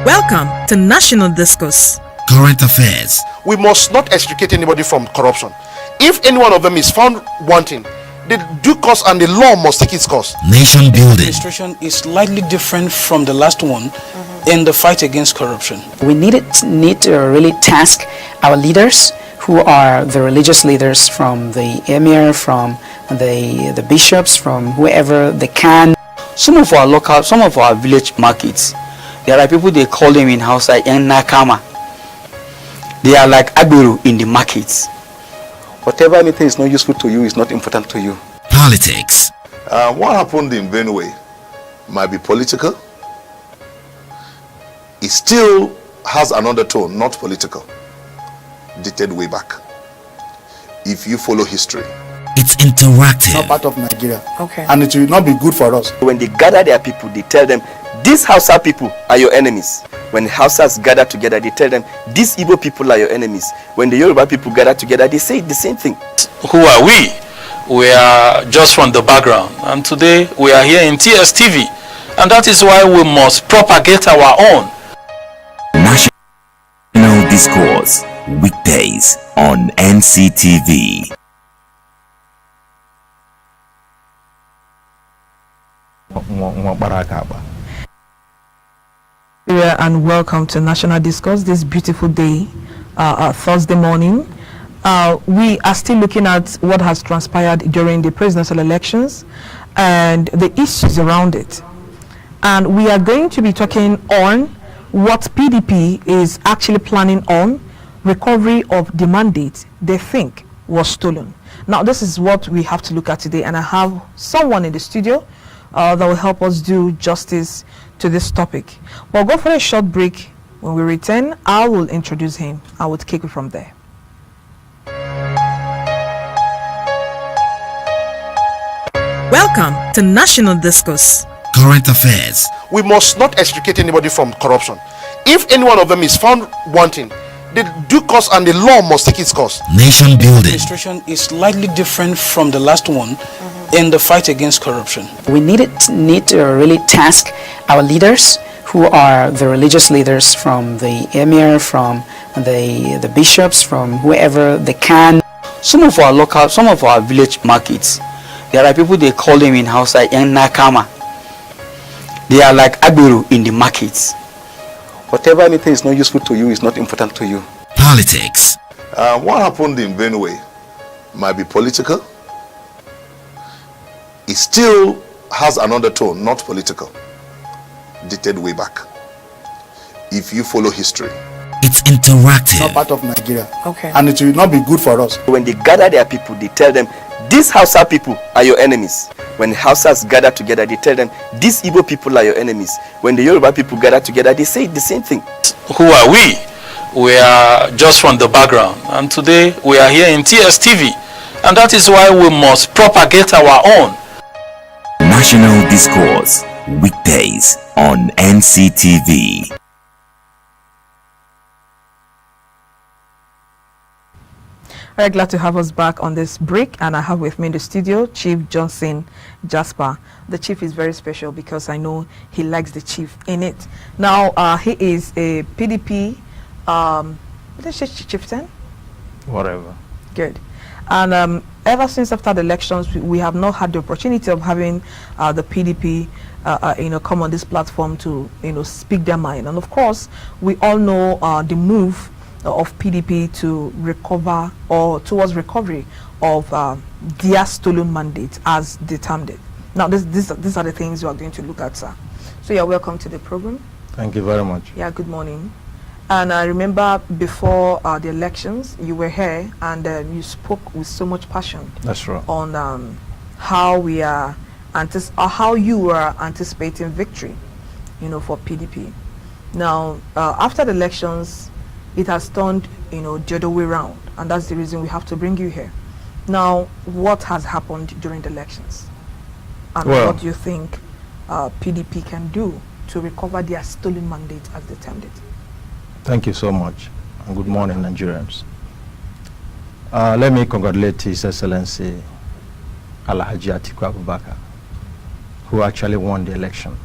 Welcome to National Discourse. Current affairs. We must not extricate anybody from corruption. If any one of them is found wanting, the due course and the law must take its course. Nation building. Administration is slightly different from the last one in the fight against corruption. We need to really task our leaders, who are the religious leaders, from the emir, from the bishops, from whoever they can. Some of our village markets, there are people, they call them in Hausa Nakama. They are like Abiru in the markets. Whatever anything is not useful to you is not important to you. Politics. What happened in Benue might be political. It still has an undertone, not political, dated way back. If you follow history. It's interactive. Not part of Nigeria. Okay. And it will not be good for us. When they gather their people, they tell them, these Hausa people are your enemies. When the Hausas gather together, they tell them, these Igbo people are your enemies. When the Yoruba people gather together, they say the same thing. Who are we? We are just from the background, and today we are here in TSTV, and that is why we must propagate our own. National Discourse. Weekdays on NCTV. And welcome to National Discourse this beautiful day, Thursday morning. We are still looking at what has transpired during the presidential elections and the issues around it. And we are going to be talking on what PDP is actually planning on recovery of the mandate they think was stolen. Now, this is what we have to look at today, and I have someone in the studio that will help us do justice to this topic. We'll go for a short break. When we return, I will introduce him. I will take it from there. Welcome to National Discourse. Current affairs. We must not extricate anybody from corruption. If any one of them is found wanting, the due course and the law must take its course. Nation building. Administration is slightly different from the last one in the fight against corruption. We need to really task our leaders, who are the religious leaders, from the emir, from the bishops, from whoever they can. Some of our village markets, there are people, they call them in Hausa Nakama. They are like Abiru in the markets. Whatever anything is not useful to you is not important to you. Politics. What happened in Benue might be political. It still has an undertone, not political, dated way back. If you follow history. It's interactive. Not part of Nigeria. Okay. And it will not be good for us. When they gather their people, they tell them, these Hausa people are your enemies. When the Hausas gather together, they tell them, these Igbo people are your enemies. When the Yoruba people gather together, they say the same thing. Who are we? We are just from the background, and today we are here in TSTV, and that is why we must propagate our own. National Discourse. Weekdays on NCTV. Very glad to have us back on this break, and I have with me in the studio Chief Johnson Jasper. The chief is very special because I know he likes the chief in it. Now, he is a PDP, what is it, chieftain? Whatever. Good. And ever since after the elections, we have not had the opportunity of having the PDP, come on this platform to, speak their mind. And of course, we all know the move of PDP to recover, or towards recovery of their stolen mandate, as they termed it. Now, these are the things you are going to look at, sir. So you're welcome to the program. Thank you very much. Yeah, good morning. And I remember before the elections, you were here and you spoke with so much passion. That's right. On how we are, how you were anticipating victory, for PDP. Now, after the elections, it has turned, the other way around, and that's the reason we have to bring you here. Now, what has happened during the elections, and what do you think PDP can do to recover their stolen mandate, as they termed it? Thank you so much, and good morning, Nigerians. Let me congratulate His Excellency Alhaji Atiku Abubakar, who actually won the election.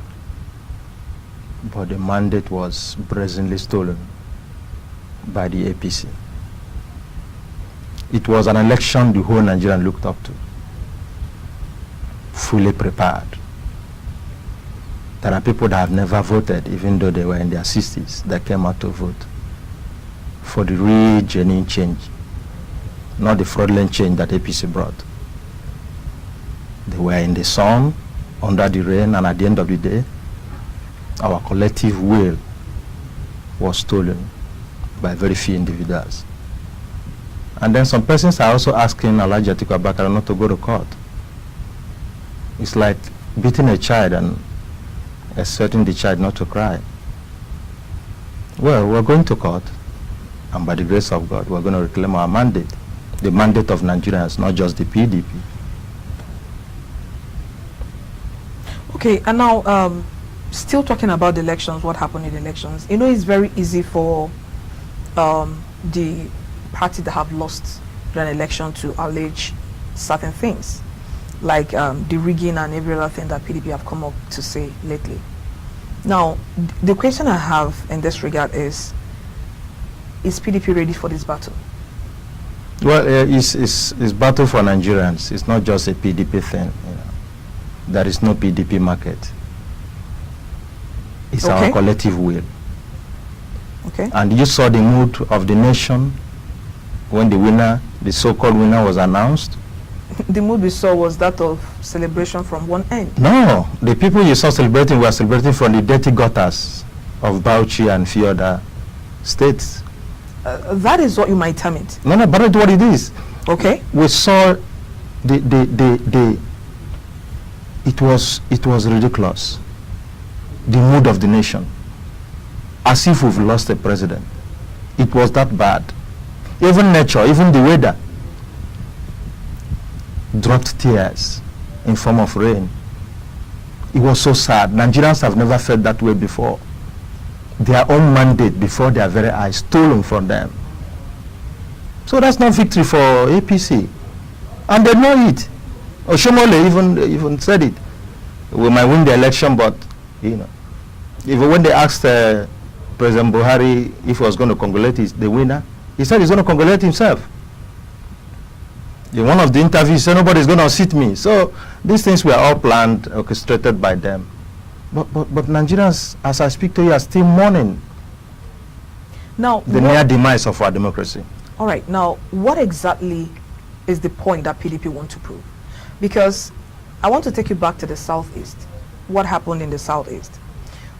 but the mandate was brazenly stolen by the APC. It was an election the whole Nigerian looked up to, fully prepared. There are people that have never voted, even though they were in their 60s, that came out to vote for the real genuine change, not the fraudulent change that APC brought. They were in the sun, under the rain, and at the end of the day, our collective will was stolen by very few individuals. And then some persons are also asking Alhaji Atiku Abubakar not to go to court. It's like beating a child and expecting the child not to cry. Well, we're going to court, and by the grace of God, we're going to reclaim our mandate, the mandate of Nigerians, not just the PDP. Okay, and now, still talking about the elections, what happened in the elections. You know, it's very easy for the party that have lost an election to allege certain things, like the rigging and every other thing that PDP have come up to say lately. Now, the question I have in this regard is PDP ready for this battle? Well, it's battle for Nigerians. It's not just a PDP thing. You know. There is no PDP market. It's our collective will. Okay. And you saw the mood of the nation when the winner, the so-called winner, was announced. The mood we saw was that of celebration from one end. No, the people you saw celebrating were celebrating from the dirty gutters of Bauchi and few other states. That is what you might term it. No, but that's what it is. Okay. We saw it was ridiculous. The mood of the nation, as if we've lost a president. It was that bad. Even nature, even the weather, dropped tears in form of rain. It was so sad. Nigerians have never felt that way before. Their own mandate before their very eyes stolen from them. So that's not victory for APC, and they know it. Oshomole even said it. We might win the election, but you know, even when they asked President Buhari if he was going to congratulate the winner, he said he's going to congratulate himself. In one of the interviews, he said nobody's going to seat me. So these things were all planned, orchestrated by them. But Nigerians, as I speak to you, are still mourning now the near demise of our democracy. All right. Now, what exactly is the point that PDP want to prove? Because I want to take you back to the Southeast. What happened in the Southeast?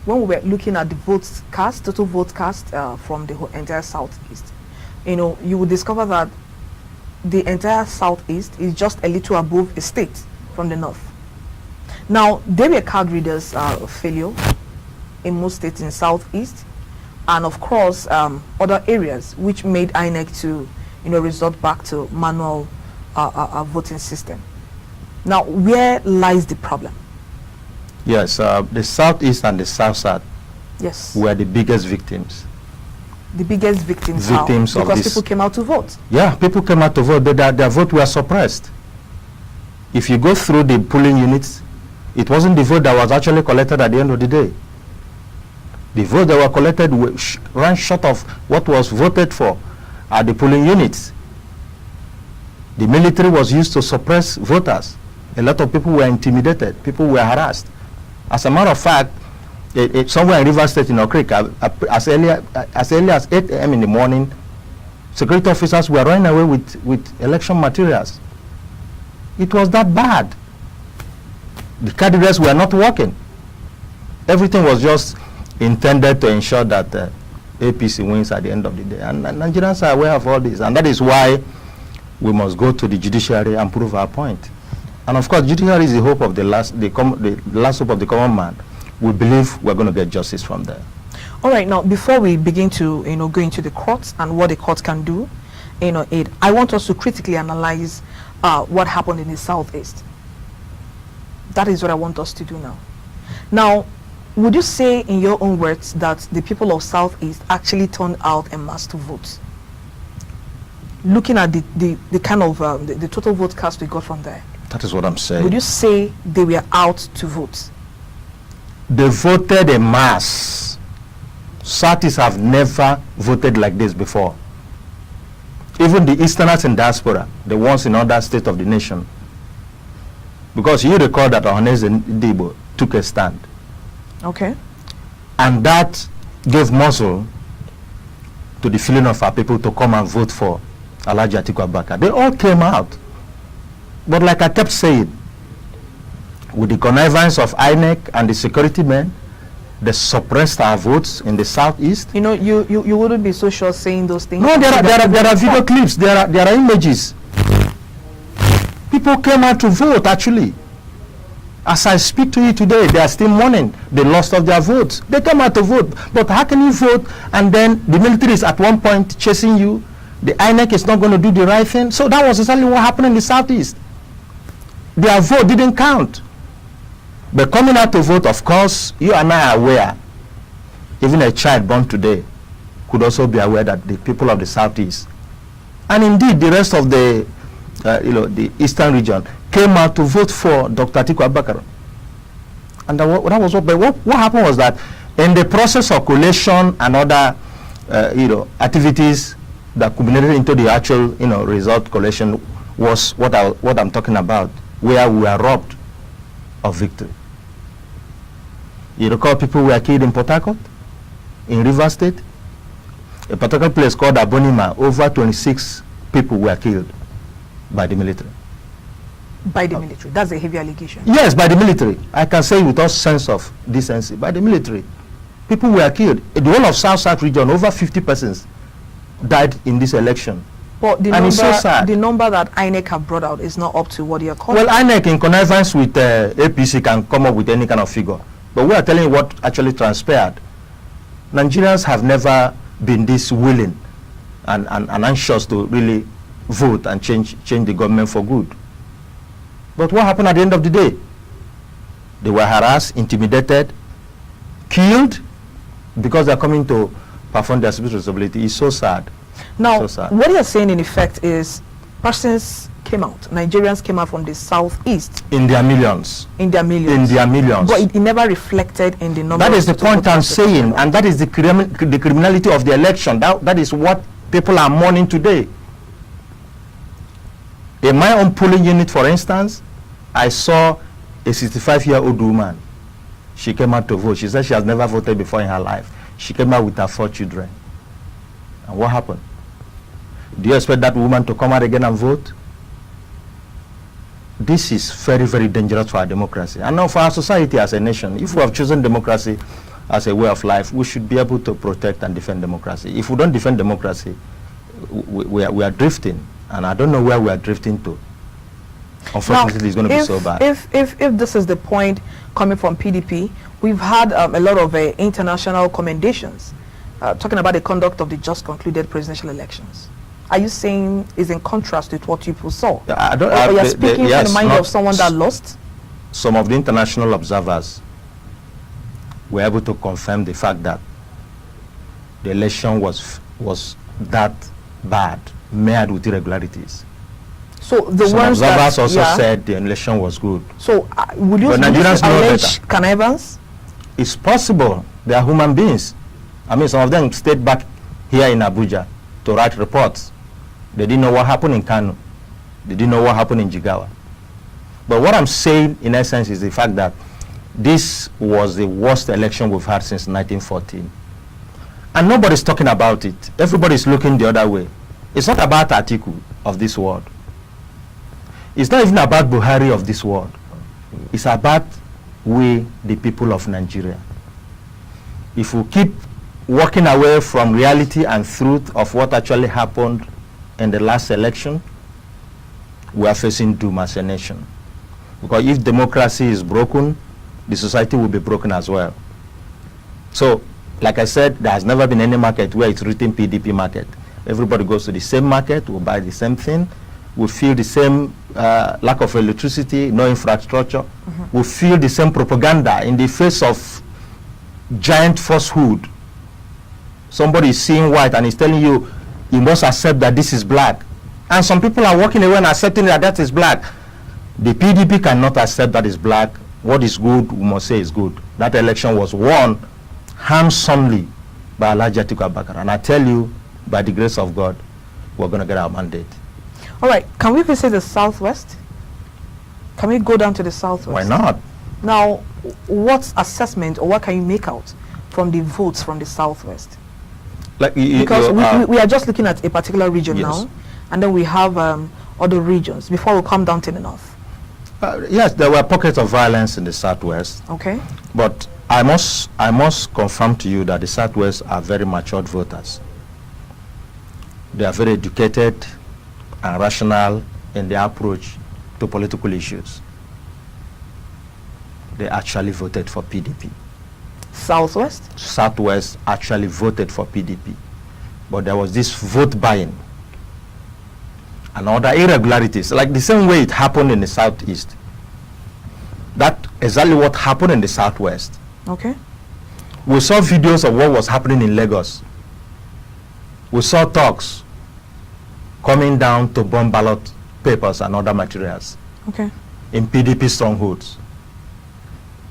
When we were looking at the votes cast, total votes cast from the entire Southeast, you know, you would discover that the entire Southeast is just a little above a state from the North. Now, there were card readers failure in most states in Southeast, and of course other areas, which made INEC to, you know, resort back to manual voting system. Now, where lies the problem? Yes, the Southeast and the South-South Yes. were the biggest victims. The biggest victims Of because this. people came out to vote. Yeah, people came out to vote, but their vote were suppressed. If you go through the polling units, it wasn't the vote that was actually collected at the end of the day. The vote that were collected ran short of what was voted for at the polling units. The military was used to suppress voters. A lot of people were intimidated. People were harassed. As a matter of fact, somewhere in River State in Okrika, as early as 8 a.m. in the morning, security officers were running away with election materials. It was that bad. The candidates were not working. Everything was just intended to ensure that APC wins at the end of the day. And Nigerians are aware of all this. And that is why we must go to the judiciary and prove our point. And of course, judiciary is the hope of the last hope of the common man. We believe we're going to get justice from there. All right. Now, before we begin to, you know, go into the courts and what the court can do, you know, I want us to critically analyze what happened in the Southeast. That is what I want us to do now. Now, would you say, in your own words, that the people of Southeast actually turned out en masse to vote? Looking at the kind of the total vote cast we got from there. That is what I'm saying. Would you say they were out to vote? they voted en masse. Southeast have never voted like this before. Even the Easterners in diaspora, the ones in other states of the nation. Because you recall that Ohaneze Ndibo took a stand. Okay. And that gave muscle to the feeling of our people to come and vote for Alhaji Atiku Abubakar. They all came out. But like I kept saying, with the connivance of INEC and the security men, they suppressed our votes in the southeast. You know, you wouldn't be so sure saying those things. No, there are video clips, there are images. People came out to vote actually. As I speak to you today, they are still mourning the loss of their votes. They came out to vote. But how can you vote and then the military is at one point chasing you? The INEC is not going to do the right thing. So that was exactly what happened in the southeast. Their vote didn't count. But coming out to vote, of course, you and I are aware, even a child born today could also be aware that the people of the southeast, and indeed the rest of the, the eastern region, came out to vote for Dr. Atiku Abubakar. And that was what. But what happened was that in the process of collation and other, activities that culminated into the actual, result collation was what I'm talking about, where we were robbed of victory. You recall people were killed in Port Harcourt, in Rivers State, a particular place called Abonima. Over 26 people were killed by the military. By the military? That's a heavy allegation. Yes, by the military. I can say with all sense of decency, by the military. People were killed. In the whole of South region, over 50 persons died in this election. But the and number, it's so sad. The number that INEC have brought out is not up to what you're calling. Well, INEC in connivance with APC can come up with any kind of figure. But we are telling you what actually transpired. Nigerians have never been this willing and anxious to really vote and change the government for good. But what happened at the end of the day? They were harassed, intimidated, killed because they're coming to perform their civic responsibility. It's so sad. Now, so sad. What you're saying in effect is persons came out, Nigerians came out from the southeast. In their millions. In their millions. In their millions. But it never reflected in the number. That is the point I'm saying, and that is the criminality of the election. That is what people are mourning today. In my own polling unit, for instance, I saw a 65-year-old woman. She came out to vote. She said she has never voted before in her life. She came out with her 4 children. And what happened? Do you expect that woman to come out again and vote? This is very, very dangerous for our democracy. And now for our society as a nation, if we have chosen democracy as a way of life, we should be able to protect and defend democracy. If we don't defend democracy, we are drifting. And I don't know where we are drifting to. Unfortunately, now, it's going to be so bad. If this is the point coming from PDP, we've had a lot of international commendations talking about the conduct of the just concluded presidential elections. Are you saying is in contrast with what people saw? I don't, or you're speaking yes, from the mind of someone that lost? Some of the international observers were able to confirm the fact that the election was that bad, marred with irregularities. So the Some ones observers that, also said the election was good. So would you Nigerians know allege better. connivance? It's possible. They are human beings. I mean, some of them stayed back here in Abuja to write reports. They didn't know what happened in Kano. They didn't know what happened in Jigawa. But what I'm saying, in essence, is the fact that this was the worst election we've had since 1914. And nobody's talking about it. Everybody's looking the other way. It's not about Atiku of this world. It's not even about Buhari of this world. It's about we, the people of Nigeria. If we keep walking away from reality and truth of what actually happened in the last election, we are facing doom as a nation. Because if democracy is broken, the society will be broken as well. So, like I said, there has never been any market where it's written PDP market. Everybody goes to the same market, will buy the same thing, will feel the same lack of electricity, no infrastructure, will feel the same propaganda in the face of giant falsehood. Somebody is seeing white and is telling you, you must accept that this is black. And some people are walking away and accepting that that is black. The PDP cannot accept that is black, what is good, we must say is good. That election was won handsomely by Alhaji Atiku Abubakar. And I tell you, by the grace of God, we're going to get our mandate. All right, can we visit the Southwest? Can we go down to the Southwest? Why not? Now, what assessment or what can you make out from the votes from the Southwest? Like Because we are just looking at a particular region yes. now, and then we have other regions before we come down to the north. Yes, there were pockets of violence in the Southwest. Okay. But I must confirm to you that the Southwest are very matured voters. They are very educated and rational in their approach to political issues. They actually voted for PDP. Southwest? Southwest actually voted for PDP. But there was this vote buying and other irregularities, like the same way it happened in the Southeast. That exactly what happened in the Southwest. Okay. We saw videos of what was happening in Lagos. We saw talks coming down to bomb ballot papers and other materials Okay. in PDP strongholds.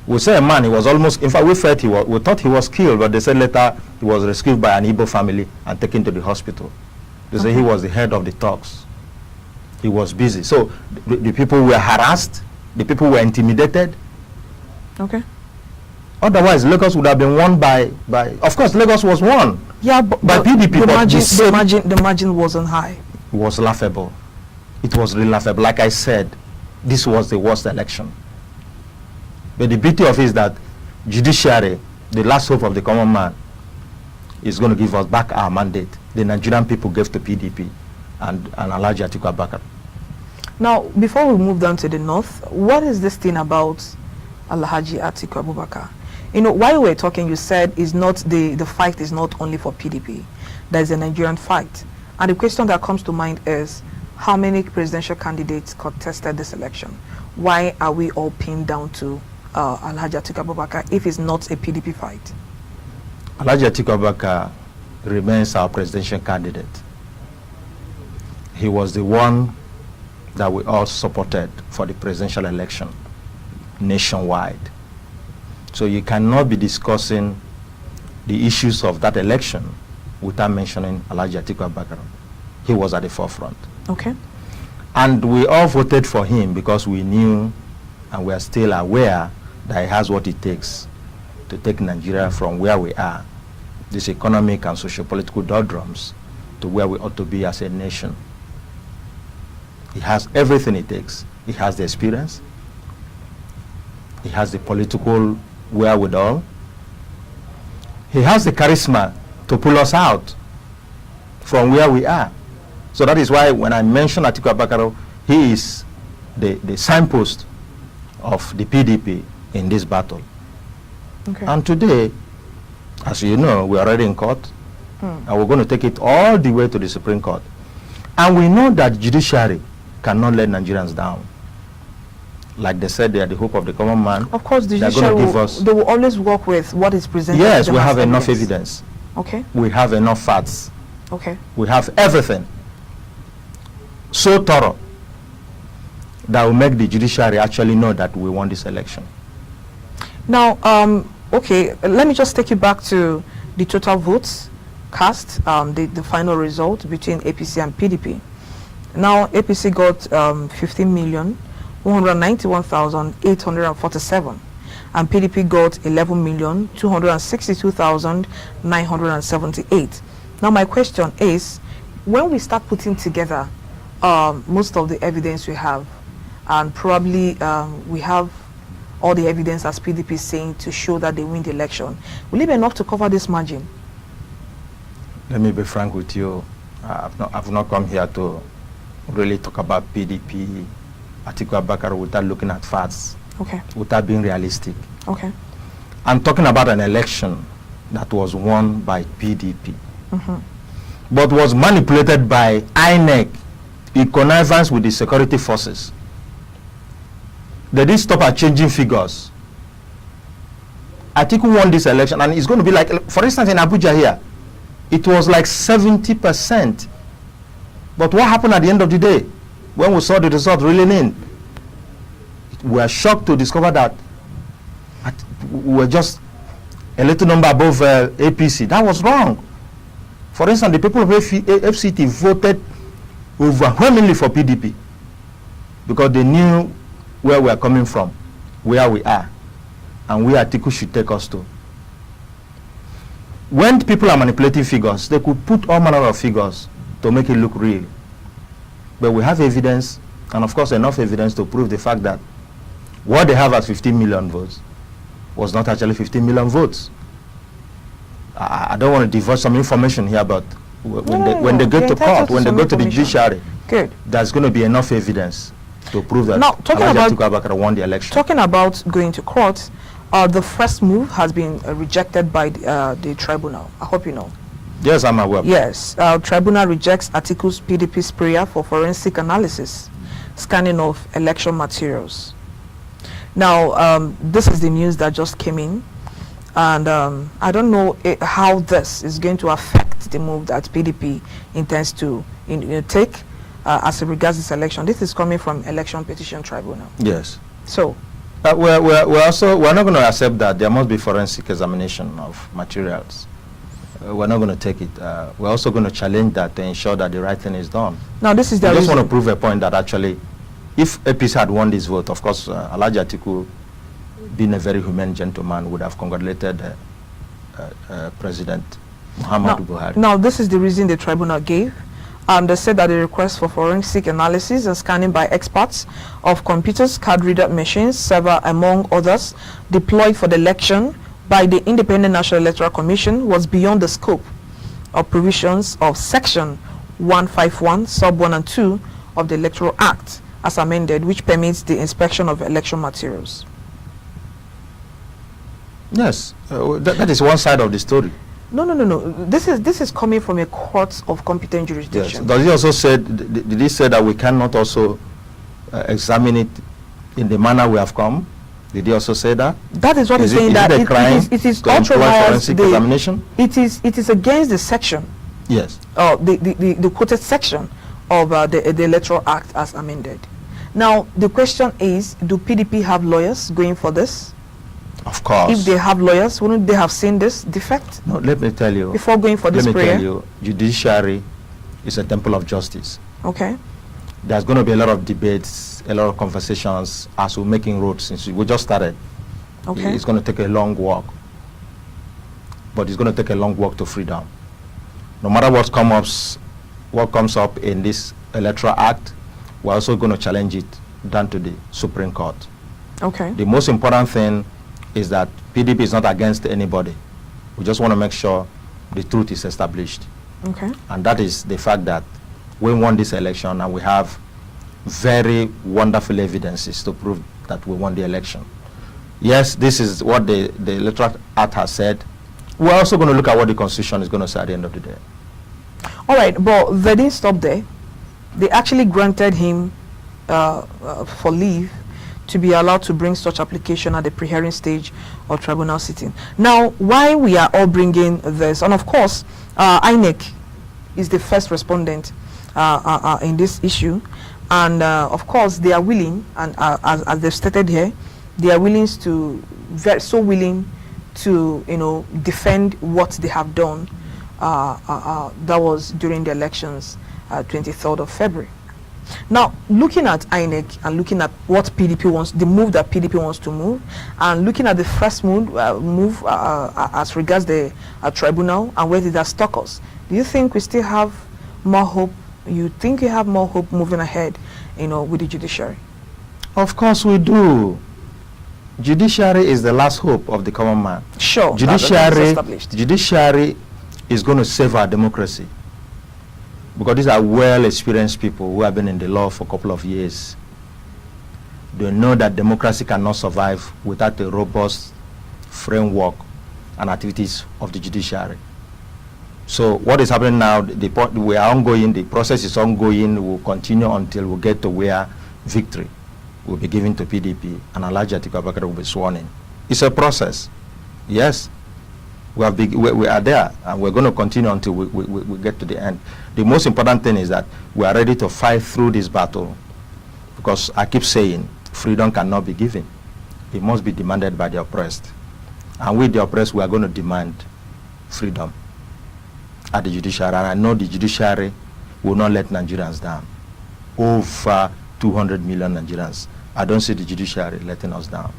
We saw a man, he was almost, in fact, we thought he was killed, but they said later he was rescued by an Igbo family and taken to the hospital. They say he was the head of the talks. He was busy. So the people were harassed, the people were intimidated. Okay. Otherwise, Lagos would have been won by of course, Lagos was won. Yeah, but By PDP, the but the margin wasn't high. It was laughable. It was really laughable. Like I said, this was the worst election. But the beauty of it is that judiciary, the last hope of the common man, is going to give us back our mandate. The Nigerian people gave to PDP and Alhaji Atiku Abubakar. Now, before we move down to the north, what is this thing about Alhaji Atiku Abubakar? You know, while we were talking, you said is not the fight is not only for PDP. There's a Nigerian fight. And the question that comes to mind is, how many presidential candidates contested this election? Why are we all pinned down to Alhaji Atiku Abubakar if it's not a PDP fight? Alhaji Atiku Abubakar remains our presidential candidate. He was the one that we all supported for the presidential election nationwide. So you cannot be discussing the issues of that election without mentioning Alhaji Atiku Abubakar. He was at the forefront. Okay. And we all voted for him because we knew and we are still aware that he has what it takes to take Nigeria from where we are, this economic and socio-political doldrums, to where we ought to be as a nation. He has everything it takes. He has the experience. He has the political wherewithal. He has the charisma to pull us out from where we are. So that is why when I mention Atiku Abubakar, he is the signpost of the PDP in this battle. Okay. And today, as you know, we are already in court, and we're going to take it all the way to the Supreme Court. And we know that judiciary cannot let Nigerians down. Like they said, they are the hope of the common man. Of course, the They're judiciary going to give us. they will always work with what is presented. Yes, to we them have as enough evidence. Okay. We have enough facts. Okay. We have everything so thorough that will make the judiciary actually know that we won this election. Now, okay, let me just take you back to the total votes cast, the final result between APC and PDP. Now, APC got 15,191,847, and PDP got 11,262,978. Now, my question is, when we start putting together most of the evidence we have, and probably we have all the evidence as PDP saying to show that they win the election, will it be enough to cover this margin? Let me be frank with you. I've not come here to really talk about PDP, Atiku Abubakar, without looking at facts, Okay. without being realistic. Okay. I'm talking about an election that was won by PDP, but was manipulated by INEC in connivance with the security forces. They didn't stop at changing figures. Atiku won this election, and it's going to be like, for instance, in Abuja here, it was like 70%. But what happened at the end of the day, when we saw the result rolling in, we were shocked to discover that we were just a little number above APC. That was wrong. For instance, the people of FCT voted overwhelmingly for PDP because they knew where we are coming from, where we are, and where Atiku should take us to. When people are manipulating figures, they could put all manner of figures to make it look real. But we have evidence, and of course enough evidence to prove the fact that what they have as 15 million votes was not actually 15 million votes. I don't want to divulge some information here, but when they go to court, when they go to the judiciary, there's going to be enough evidence to prove that Atiku Abubakar won the election. Talking about going to court, the first move has been rejected by the tribunal. I hope you know. Yes, I'm aware. Yes, tribunal rejects Atiku's PDP's prayer for forensic analysis, scanning of election materials. Now, this is the news that just came in, and I don't know how this is going to affect the move that PDP intends to take as it regards this election. This is coming from Election Petition Tribunal. Yes. So, we're not going to accept that there must be forensic examination of materials. We're not going to take it. We're also going to challenge that to ensure that the right thing is done. Now, this is the I just want to prove a point that actually, if APC had won this vote, of course, Alhaji Atiku, being a very humane gentleman, would have congratulated President Muhammadu Buhari. Now, this is the reason the tribunal gave. They said that the request for forensic analysis and scanning by experts of computers, card reader machines, server, among others, deployed for the election by the Independent National Electoral Commission was beyond the scope of provisions of Section 151, Sub 1 and 2 of the Electoral Act, as amended, which permits the inspection of election materials. Yes, that is one side of the story. No. This is coming from a court of competent jurisdiction. Yes. Does he also say? Did he say that we cannot also examine it in the manner we have come? Did he also say that? That is what he's saying. That it is authorized. Examination. It is against the section. Yes. The quoted section of the Electoral Act as amended. Now the question is: do PDP have lawyers going for this? Of course. If they have lawyers, wouldn't they have seen this defect? No, let me tell you. Before going for this prayer? Let me tell you, judiciary is a temple of justice. Okay. There's going to be a lot of debates, a lot of conversations as we're making roads since we just started. Okay. It's going to take a long walk. But it's going to take a long walk to freedom. No matter what comes up in this Electoral Act, we're also going to challenge it down to the Supreme Court. Okay. The most important thing is that PDP is not against anybody. We just want to make sure the truth is established. Okay. And that is the fact that we won this election and we have very wonderful evidences to prove that we won the election. Yes, this is what the Electoral Act has said. We're also going to look at what the Constitution is going to say at the end of the day. All right, but they didn't stop there. They actually granted him for leave to be allowed to bring such application at the pre-hearing stage of tribunal sitting. Now, why we are all bringing this, and of course, INEC is the first respondent in this issue, and of course, they are willing, and as they've stated here, they are willing to, so willing to, defend what they have done. That was during the elections, 23rd of February. Now, looking at INEC and looking at what PDP wants, the move that PDP wants to move, and looking at the first move as regards the tribunal and where did that stock us, do you think we still have more hope? You think you have more hope moving ahead, with the judiciary? Of course we do. Judiciary is the last hope of the common man. Sure. Judiciary is going to save our democracy. Because these are well-experienced people who have been in the law for a couple of years. They know that democracy cannot survive without a robust framework and activities of the judiciary. So what is happening now, we are ongoing, the process is ongoing, we will continue until we get to where victory will be given to PDP and Alhaji Atiku Abubakar will be sworn in. It's a process. Yes. We are there, and we're going to continue until we get to the end. The most important thing is that we are ready to fight through this battle, because I keep saying freedom cannot be given. It must be demanded by the oppressed. And we, the oppressed, we are going to demand freedom at the judiciary. And I know the judiciary will not let Nigerians down. Over 200 million Nigerians. I don't see the judiciary letting us down.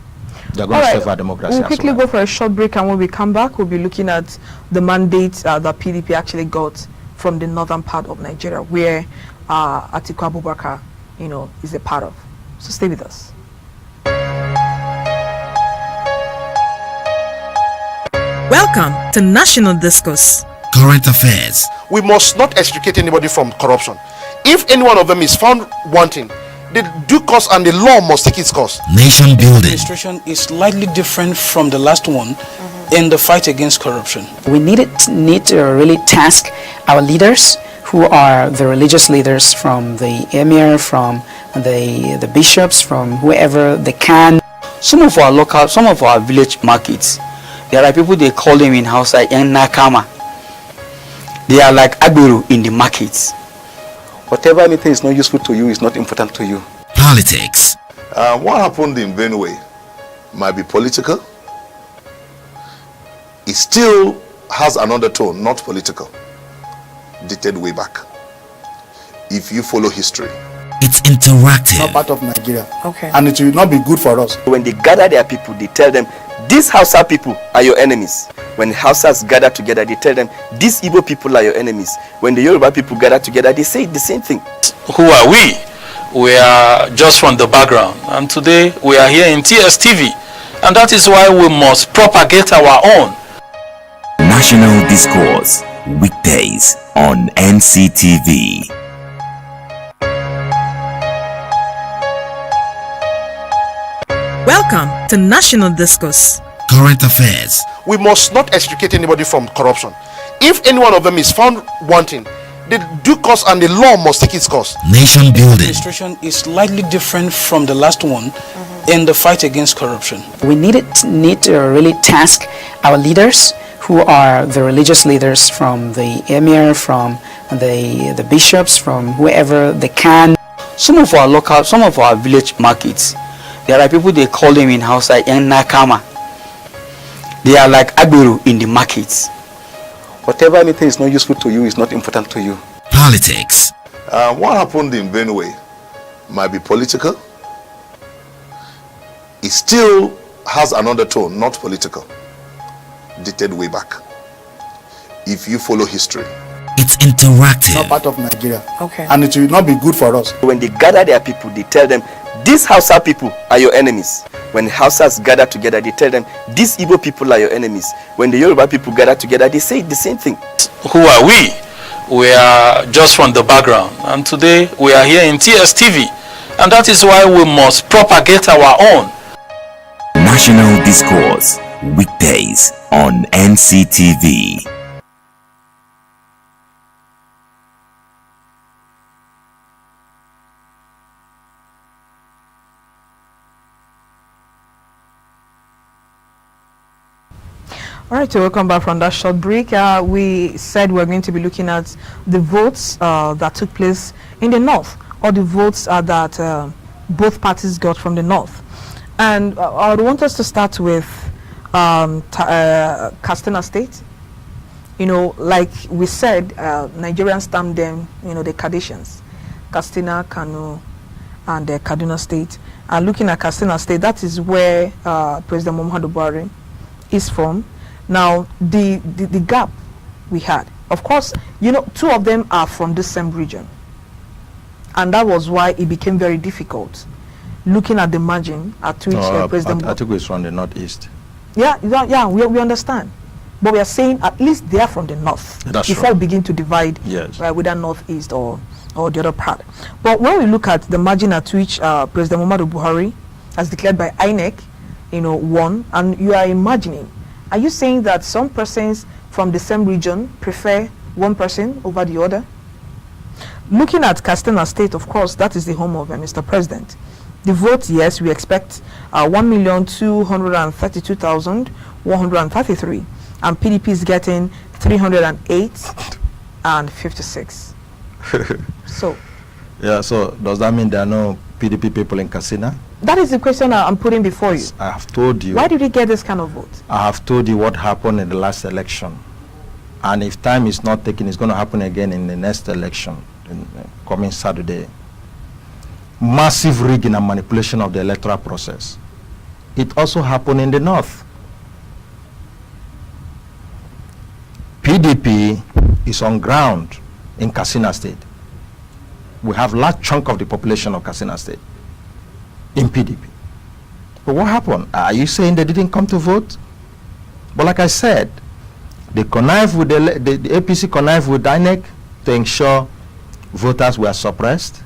They're going to save our democracy. We'll quickly go for a short break, and when we come back, we'll be looking at the mandate that PDP actually got from the northern part of Nigeria, where Atiku Abubakar, is a part of. So stay with us. Welcome to National Discourse. Current affairs. We must not extricate anybody from corruption. If any one of them is found wanting, the due course and the law must take its course. Nation building. Administration is slightly different from the last one in the fight against corruption. We need to really task our leaders, who are the religious leaders, from the emir, from the bishops, from whoever they can. Some of our village markets, there are people, they call them in house like young nakama. They are like agbero in the markets. Whatever anything is not useful to you is not important to you. Politics. What happened in Benue might be political. It still has an undertone, not political, dated way back. If you follow history. It's interactive. Not part of Nigeria. Okay. And it will not be good for us. When they gather their people, they tell them, these Hausa people are your enemies. When the Hausas gather together, they tell them, these Igbo people are your enemies. When the Yoruba people gather together, they say the same thing. Who are we? We are just from the background, and today we are here in TSTV, and that is why we must propagate our own. National Discourse. Weekdays on NCTV. Welcome to National Discourse. Current affairs. We must not extricate anybody from corruption. If any one of them is found wanting, the due course and the law must take its course. Nation building. Administration is slightly different from the last one in the fight against corruption. We need to really task our leaders, who are the religious leaders, from the emir, from the bishops, from whoever they can. Some of our village markets, there are people, they call them in house like young nakama. They are like agbero in the markets. Whatever anything is not useful to you is not important to you. Politics. What happened in Benue might be political. It still has an undertone, not political, dated way back. If you follow history. It's interactive. Not part of Nigeria. Okay. And it will not be good for us. When they gather their people, they tell them, these Hausa people are your enemies. When the Hausas gather together, they tell them, these Igbo people are your enemies. When the Yoruba people gather together, they say the same thing. Who are we? We are just from the background, and today we are here in TSTV, and that is why we must propagate our own. National Discourse. Weekdays on NCTV. All right, so welcome back from that short break. We said we're going to be looking at the votes that took place in the north, or the votes that both parties got from the north. And I would want us to start with Katsina State. Like we said, Nigerians stamped them, the Kadishians, Katsina, Kano, and Kaduna State. And looking at Katsina State, that is where President Muhammadu Buhari is from. Now, the gap we had, of course, two of them are from the same region, and that was why it became very difficult looking at the margin at which President Atiku is from the northeast. Yeah, we understand, but we are saying at least they are from the north. That's before true. we begin to divide, Yes. whether northeast or the other part. But when we look at the margin at which President Muhammadu Buhari, as declared by INEC, won, and you are imagining. Are you saying that some persons from the same region prefer one person over the other? Looking at Katsina State, of course, that is the home of Mr. President. The vote, yes, we expect 1,232,133, and PDP is getting 308 and 56. So. Yeah, so does that mean there are no PDP people in Katsina? That is the question I'm putting before you. I have told you. Why did he get this kind of vote? I have told you what happened in the last election. And if time is not taken, it's going to happen again in the next election, coming Saturday. Massive rigging and manipulation of the electoral process. It also happened in the north. PDP is on ground in Katsina State. We have large chunk of the population of Katsina State in PDP. But what happened? Are you saying they didn't come to vote? But like I said, they connived with the APC connived with INEC to ensure voters were suppressed.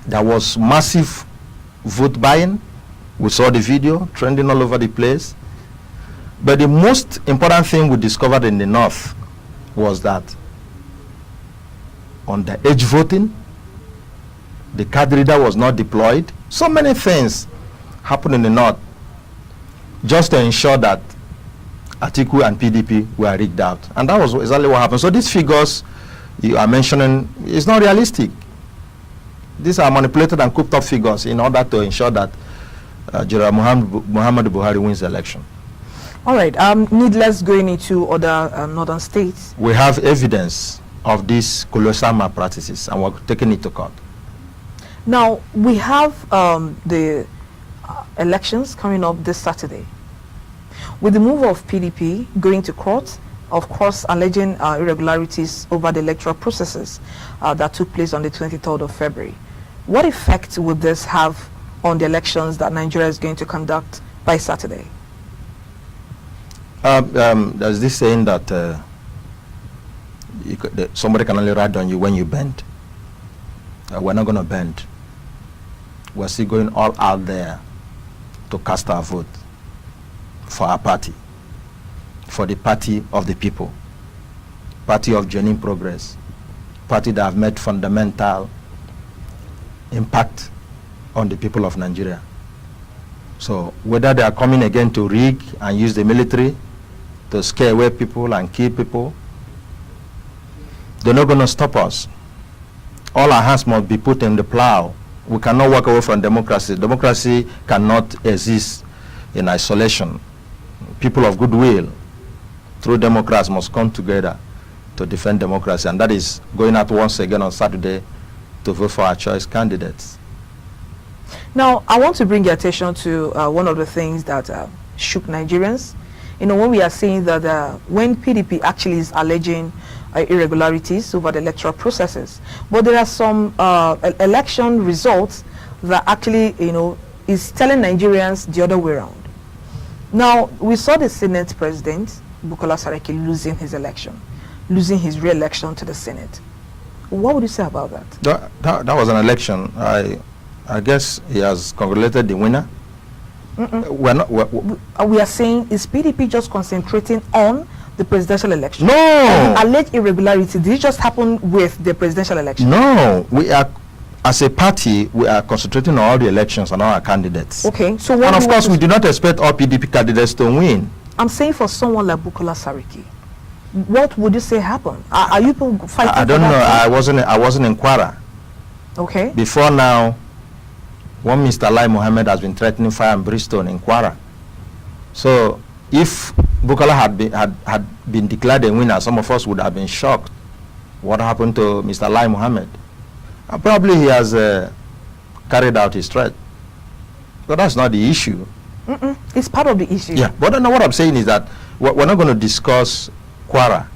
There was massive vote buying. We saw the video trending all over the place. But the most important thing we discovered in the north was that underage voting, the card reader was not deployed. So many things happened in the north just to ensure that Atiku and PDP were rigged out. And that was exactly what happened. So these figures you are mentioning is not realistic. These are manipulated and cooked up figures in order to ensure that General Muhammad Buhari wins the election. All right, needless going into other northern states. We have evidence of these colossal malpractices and we're taking it to court. Now, we have the elections coming up this Saturday. With the move of PDP going to court, of course, alleging irregularities over the electoral processes that took place on the 23rd of February. What effect would this have on the elections that Nigeria is going to conduct by Saturday? There's this saying that somebody can only ride on you when you bend. We're not going to bend. We're still going all out there to cast our vote for our party, for the party of the people, party of genuine progress, party that have made fundamental impact on the people of Nigeria. So whether they are coming again to rig and use the military to scare away people and kill people, they're not going to stop us. All our hands must be put in the plow. We cannot walk away from democracy. Democracy cannot exist in isolation. People of goodwill, true Democrats, must come together to defend democracy, and that is going out once again on Saturday to vote for our choice candidates. Now, I want to bring your attention to one of the things that shook Nigerians. You know, when we are saying that when PDP actually is alleging irregularities over the electoral processes, but there are some election results that actually, you know, is telling Nigerians the other way around. Now, we saw the Senate President, Bukola Saraki, losing his election, losing his re-election to the Senate. What would you say about that? That was an election. I guess he has congratulated the winner. We are saying, is PDP just concentrating on the presidential election? No. Alleged irregularity, did it just happen with the presidential election? No. We are, as a party, we are concentrating on all the elections and all our candidates. Okay. So and of course, we do not expect all PDP candidates to win. I'm saying for someone like Bukola Saraki, what would you say happened? Are you people fighting? I don't know. I wasn't in Kwara. Okay. Before now, one Mr. Lai Mohammed has been threatening fire and brimstone in Kwara. So if Bukola had been declared a winner, some of us would have been shocked. What happened to Mr. Lai Mohammed? Probably he has carried out his threat. But that's not the issue. It's part of the issue. Yeah, but what I'm saying is that we're not going to discuss Kwara.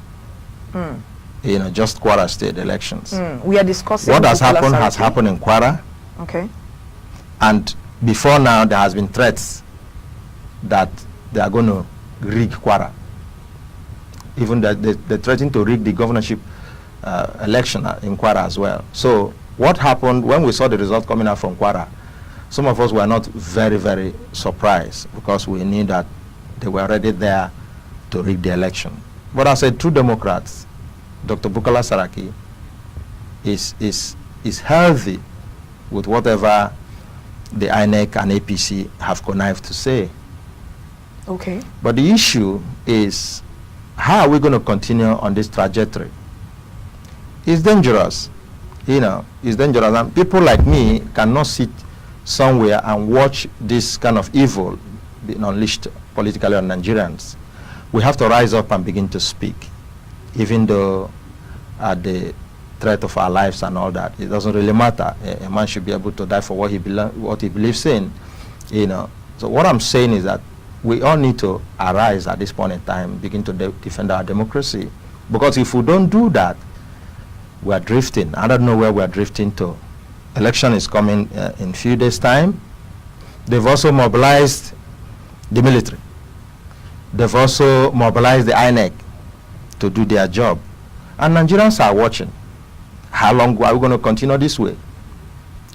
You know, just Kwara state elections. We are discussing what has happened in Kwara. Okay. And before now, there has been threats that they are going to rig Kwara. Even that they're threatening to rig the governorship election in Kwara as well. So what happened when we saw the result coming out from Kwara? Some of us were not very, very surprised because we knew that they were already there to rig the election. But as a true Democrat, Dr. Bukola Saraki is healthy with whatever the INEC and APC have connived to say. Okay. But the issue is, how are we going to continue on this trajectory? It's dangerous. You know, it's dangerous. And people like me cannot sit somewhere and watch this kind of evil being unleashed politically on Nigerians, we have to rise up and begin to speak, even though at the threat of our lives and all that. It doesn't really matter. A man should be able to die for what he believes in, you know. So what I'm saying is that we all need to arise at this point in time, begin to defend our democracy, because if we don't do that, we are drifting. I don't know where we are drifting to. Election is coming in a few days' time. They've also mobilized the military. They've also mobilized the INEC to do their job. And Nigerians are watching. How long are we going to continue this way?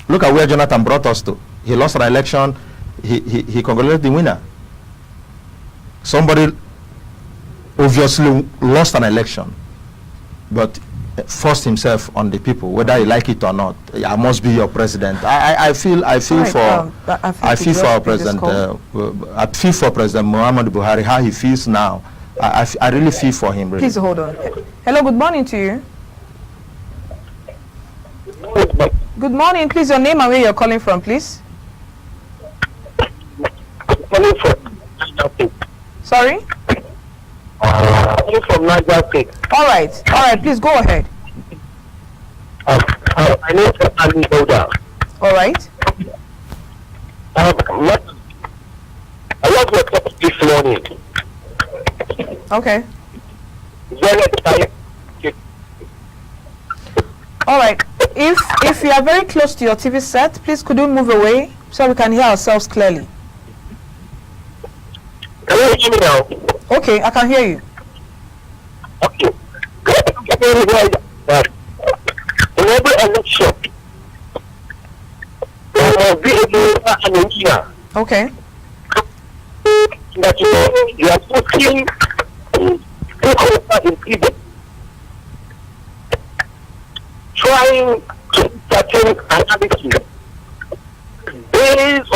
Look at where Jonathan brought us to. He lost an election. He congratulated the winner. Somebody obviously lost an election, but forced himself on the people, whether you like it or not. I must be your president. I feel for President Muhammadu Buhari, how he feels now. I really feel for him. Really. Please hold on. Hello, good morning to you. Good morning. Please, your name and where you're calling from, please. Sorry? From Niger State. All right. Please go ahead. My name is Ali Boda. All right. I love your topic this morning. Okay. Very exciting. All right. If you are very close to your TV set, please could you move away so we can hear ourselves clearly. Can you hear me now? Okay, I can hear you. Okay. In every election, there will be a winner. Okay. That you are putting in people, trying to certain analysis based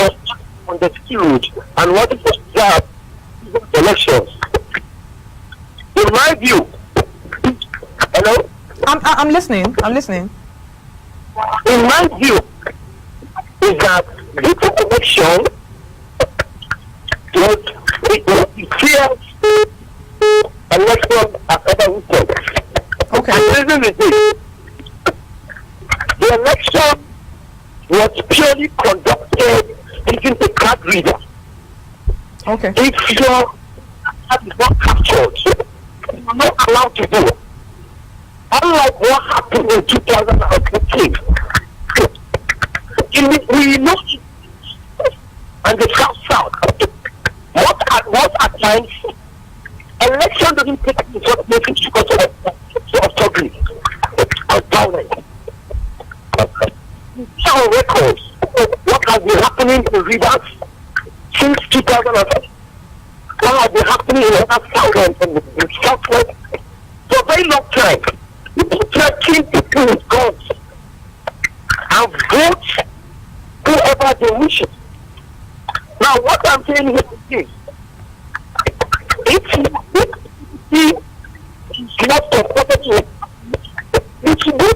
on the skills and what is observed in elections. In my view, hello? I'm listening. In my view, is that this election was the fierce election as ever witnessed. Okay. And the reason is this: the election was purely conducted using the card reader. Okay. If your card is not captured, you are not allowed to do it. Unlike what happened in 2015, we know and the South, what at times, election doesn't take into consideration because of struggling and violence. On records, what has been happening in Rivers since 2007, what has been happening in other South and Southwest for a very long time. People threaten people with guns and vote whoever they wish. Now, what I'm saying here is this: if you not supported you, it should be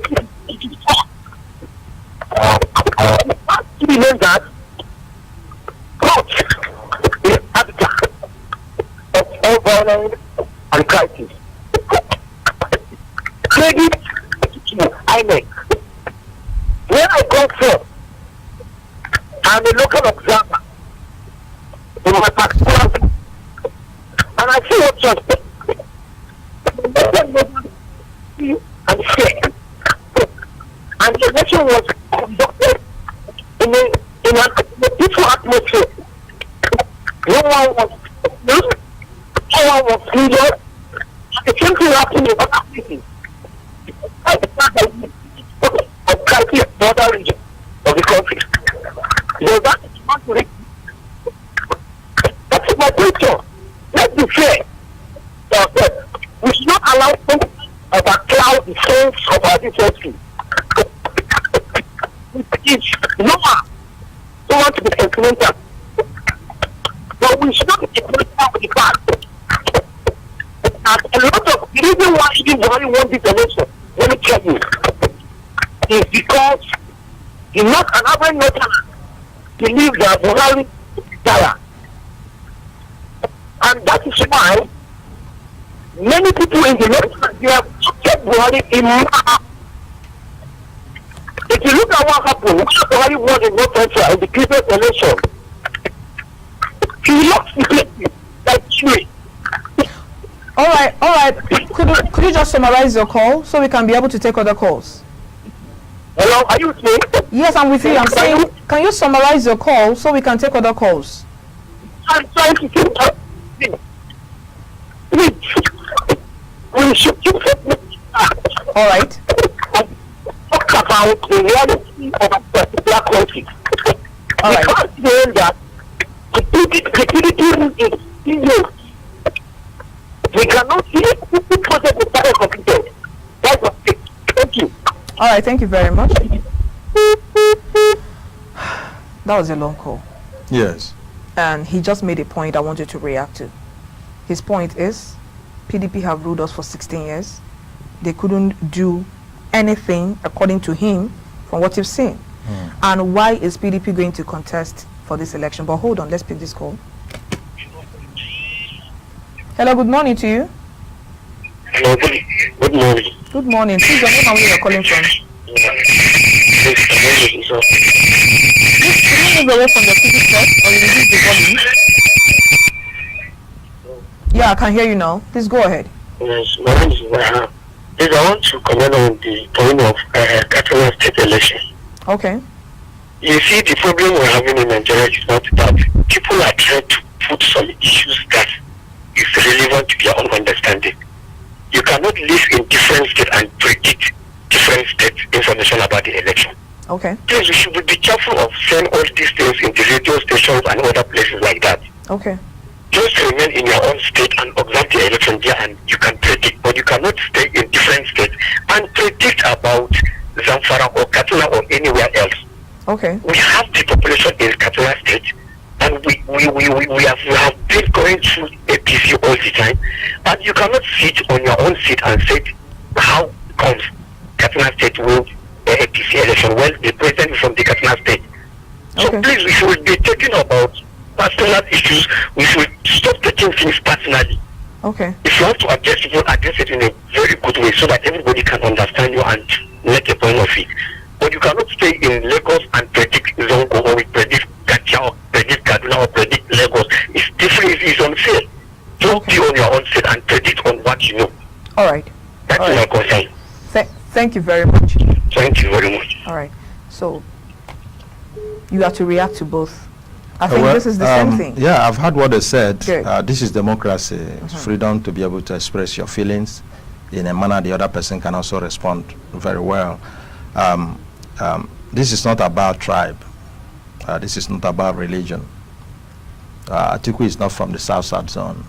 to be known that God is arbiter of all violence and crisis. Credit to INEC. Where I come from, I'm a local observer in my particular, and I see what you're and fair. And the election was conducted in a peaceful atmosphere. No one was injured. The same thing happened in other places. Of crisis in other regions of the country. So that is my question. Let's be fair. We should not allow them to cloud the sense of our decency. It's normal to want to be sentimental. But we should not be sentimental with the fact that a lot of the reason why even Buhari won this election, let me tell you, is because he's not an average northerner. believe that Buhari is Dara. And that is why many people in the North, they have kept Buhari in mind. If you look at what happened, when Buhari won in North Central in the previous election, he lost the place like three. All right. Could you just summarize your call so we can be able to take other calls? Hello, are you with me? Yes, I'm with you. I'm saying, can you summarize your call so we can take other calls? I'm trying to think. Please, we should keep all right. Talk about the reality of a particular country. All right. We can't say that the PDP is serious. We cannot see the process is better completed. That's what it. Thank you. All right, thank you very much. That was a long call. Yes. And he just made a point I wanted to react to. His point is, PDP have ruled us for 16 years. They couldn't do anything, according to him, from what you've seen. And why is PDP going to contest for this election? But hold on, let's pick this call. Hello, good morning to you. Hello, good morning. Good morning. Please, your name and where you're calling from. Please, can you move away from the TV set or you reduce the volume? Yeah, I can hear you now. Please go ahead. Yes, my name is Ibrahim. Please, I want to comment on the point of Catalan state election. Okay. You see, the problem we're having in Nigeria is not that people are trying to put some issues that is relevant to their own understanding. You cannot live in different states and predict different states information about the election. Okay. Please, we should be careful of saying all these things in the radio stations and other places like that. Okay. Just remain in your own state and observe the election there and you can predict. But you cannot stay in different states and predict about Zamfara or Katuna or anywhere else. Okay. We have the population in Katuna state and we have been going through APC all the time. And you cannot sit on your own seat and say how comes Katuna state will APC election when the president is from the Katuna state. So please, we should be talking about personal issues. We should stop taking things personally. Okay. If you have to address it in a very good way so that everybody can understand you and make a point of it. But you cannot stay in Lagos and predict Zongo or predict Kacha or predict Kaduna or predict Lagos. It's different, it's unfair. Just be on your own state and predict on what you know. All right. That's my concern. Thank you very much. Thank you very much. All right. So, you have to react to both. I think this is the same thing. Yeah, I've heard what they said. Good. This is democracy. It's freedom to be able to express your feelings in a manner the other person can also respond very well. This is not about tribe. This is not about religion. Atiku is not from the South zone.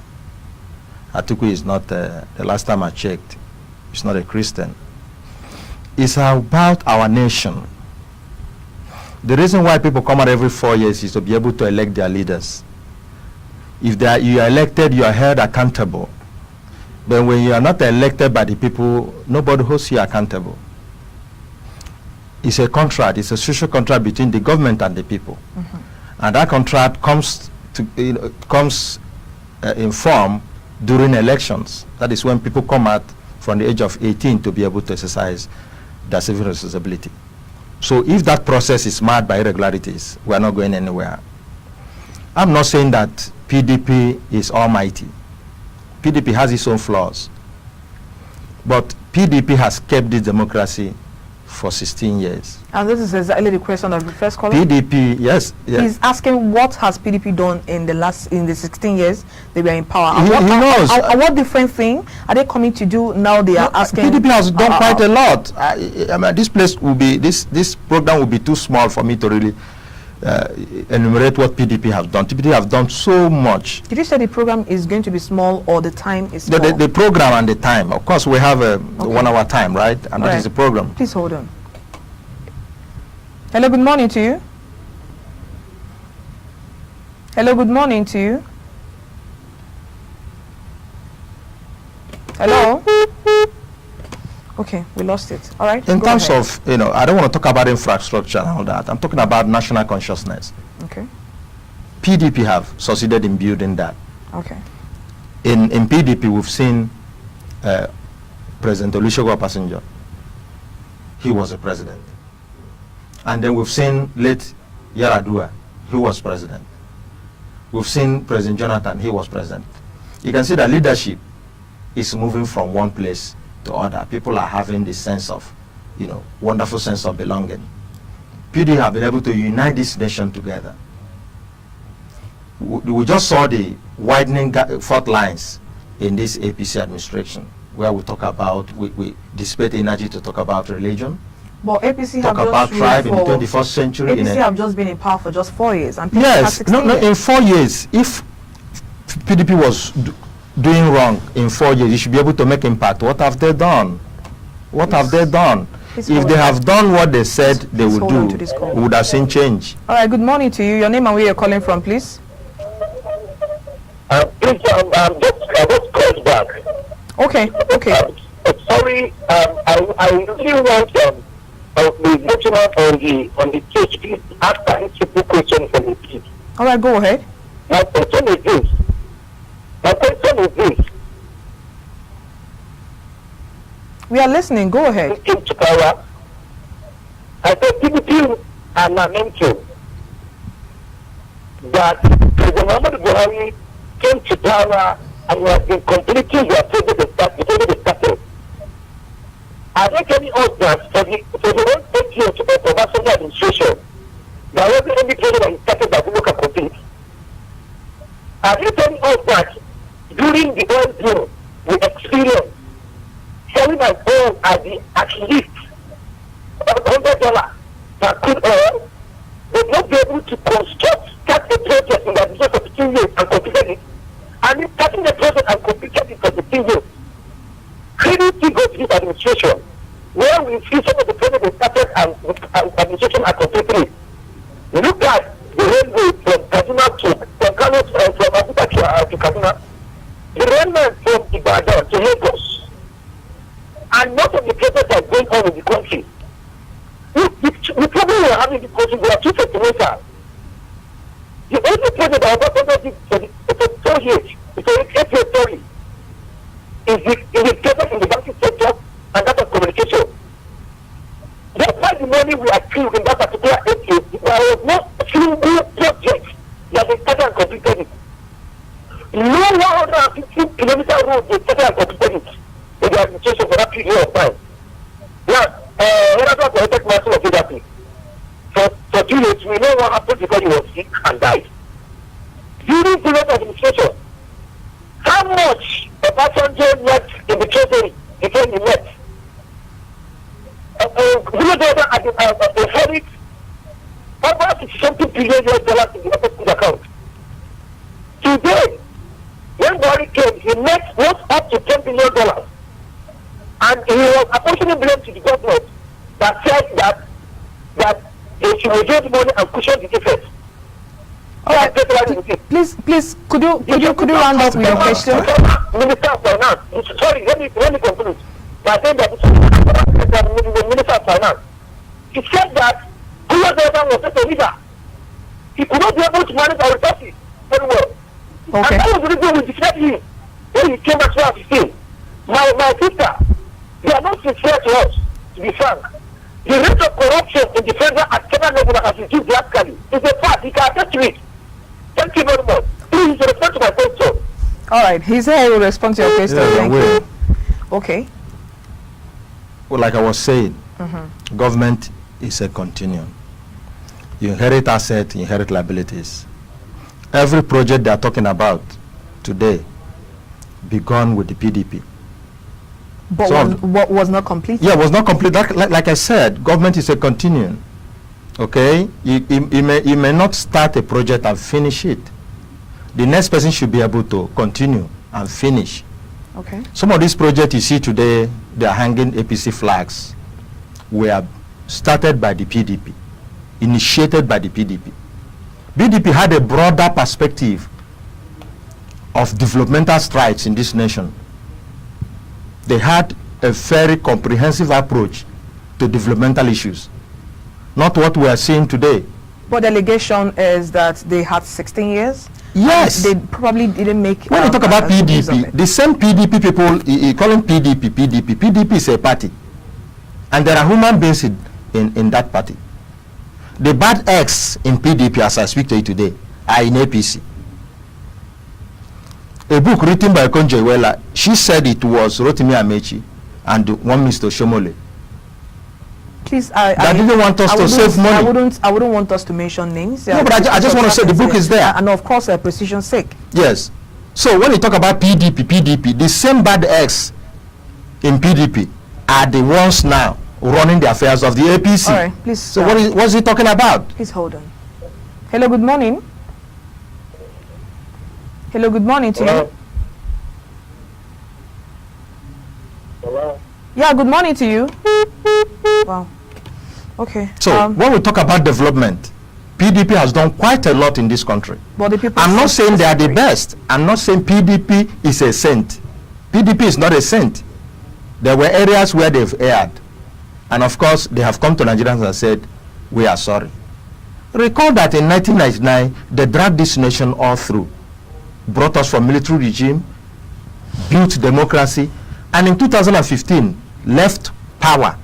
Atiku is not, the last time I checked, he's not a Christian. It's about our nation. The reason why people come out every 4 years is to be able to elect their leaders. If you are elected, you are held accountable. But when you are not elected by the people, nobody holds you accountable. It's a contract, it's a social contract between the government and the people. And that contract comes in form during elections. That is when people come out from the age of 18 to be able to exercise their civil responsibility. So if that process is marred by irregularities, we are not going anywhere. I'm not saying that PDP is almighty. PDP has its own flaws. But PDP has kept this democracy for 16 years. And this is exactly the question of the first caller. PDP, yes. He's asking what has PDP done in the 16 years they were in power. He knows. And what different thing are they coming to do now? They are asking. PDP has done quite a lot. I mean, this place will be this program will be too small for me to really enumerate what PDP has done. PDP have done so much. Did you say the program is going to be small or the time is small? The program and the time. Of course, we have a 1 hour time, right? And that is the program. Please hold on. Hello, good morning to you. Hello, good morning to you. Hello? Okay, we lost it. All right. In terms of, I don't want to talk about infrastructure and all that. I'm talking about national consciousness. PDP have succeeded in building that. Okay. In PDP, we've seen President Olusegun Obasanjo. He was a president. And then we've seen late Yaradua. He was president. We've seen President Jonathan. He was president. You can see that leadership is moving from one place to other. People are having this sense of, wonderful sense of belonging. PDP have been able to unite this nation together. We just saw the widening fault lines in this APC administration, where we talk about, we dissipate energy to talk about religion, But APC talk have about just tribe in the ruled 21st century. APC have just been in power for just 4 years, and PDP Yes, has 16 no, years. in 4 years, if PDP was doing wrong in 4 years, you should be able to make impact. What have they done? What have they done? Please If hold they on. have done what they said they Please would hold on do, to this call. we would have seen change. All right, good morning to you. Your name and where you're calling from, please. Please, I just called back. Okay, okay. Sorry, I really want the gentleman on the case, please ask a simple question for me, please. All right, go ahead. My question is this. We are listening. Go ahead. Who came to power? I said PDP are lamenting that President Muhammadu Buhari came to power and has been completing their project they started. Are they telling us that for the 1 years of the Obasanjo administration, there wasn't any project that started that we can complete? Are they telling us that during the oil boom we experienced selling an oil at least $100 per crude oil, would not be able to start a project in the administration for 15 years and completed it, and then starting the project and completed it for 15 years? Credit to go to this administration, where we see some of the projects they started and administration are completed. Look at the railway from Kaduna from Abuja to Kaduna, the railway from Ibadan to Lagos, and most of the projects are going on in the country. The problem we are having in this country, we are too sentimental. The only project that Obasanjo did for 4 years, it's a 8-year story, is the project in the banking sector and that of communication. That's why the money we achieved in that particular 8 years, there was no single project that they started and completed it. No 150-kilometer road they started and completed it in the administration for that period of time. Now, Honorable Protect Master of Therapy, for 2 years, we know what happened because he was sick and died. During the administration, how much Obasanjo left in the treasury before he left? Inherit over $60 billion in the person's account. Today, when Buhari came, he met was up to $10 billion. And he was apportioning blame to the government that said that they should reduce the money and cushion the effect. All right. Please, could you round up with your question? Minister of Finance. Sorry, let me conclude. By saying that the Minister of Finance, he said that whoever was such a leader, he could not be able to manage our resources very well. Okay. And that was the reason we defeated him when he came back to our 15. My sister, they are not sincere to us, to be frank. The rate of corruption in the federal and federal level that has reduced drastically is a fact. He can attest to it. Thank you very much. Please respond to my question. All right, he's here. He will respond to your question. Yeah, Thank well, you. Okay. Well, like I was saying, government is a continuum. You inherit assets, you inherit liabilities. Every project they are talking about today begun with the PDP. But So- what was not complete? Yeah, it was not complete. Like I said, government is a continuum. Okay, you may not start a project and finish it. The next person should be able to continue and finish. Okay. Some of these projects you see today, they are hanging APC flags, were started by the PDP, initiated by the PDP. PDP had a broader perspective of developmental strides in this nation. They had a very comprehensive approach to developmental issues, not what we are seeing today. But the allegation is that they had 16 years. Yes. They probably didn't make. When you talk about use of PDP, it. the same PDP people, you call them PDP. PDP is a party. And there are human beings in that party. The bad eggs in PDP, as I speak to you today, are in APC. A book written by Konjo Iweala, she said it was Rotimi Amechi and one Mr. Shomole. Please, That didn't want us to save money. I wouldn't want us to mention names. No, but I just want to say the book is there. And of course, precision's sake. Yes. So when you talk about PDP, the same bad eggs in PDP are the ones now running the affairs of the APC. All right, please. So what's he talking about? Please hold on. Hello, good morning. Hello, good morning to you. Hello. Yeah, good morning to you. Wow. Okay. So when we talk about development, PDP has done quite a lot in this country. But the people I'm not saying they are the best. I'm not saying PDP is a saint. PDP is not a saint. There were areas where they've erred. And of course, they have come to Nigerians and said, we are sorry. Recall that in 1999, they dragged this nation all through. Brought us from military regime, built democracy, and in 2015, left power.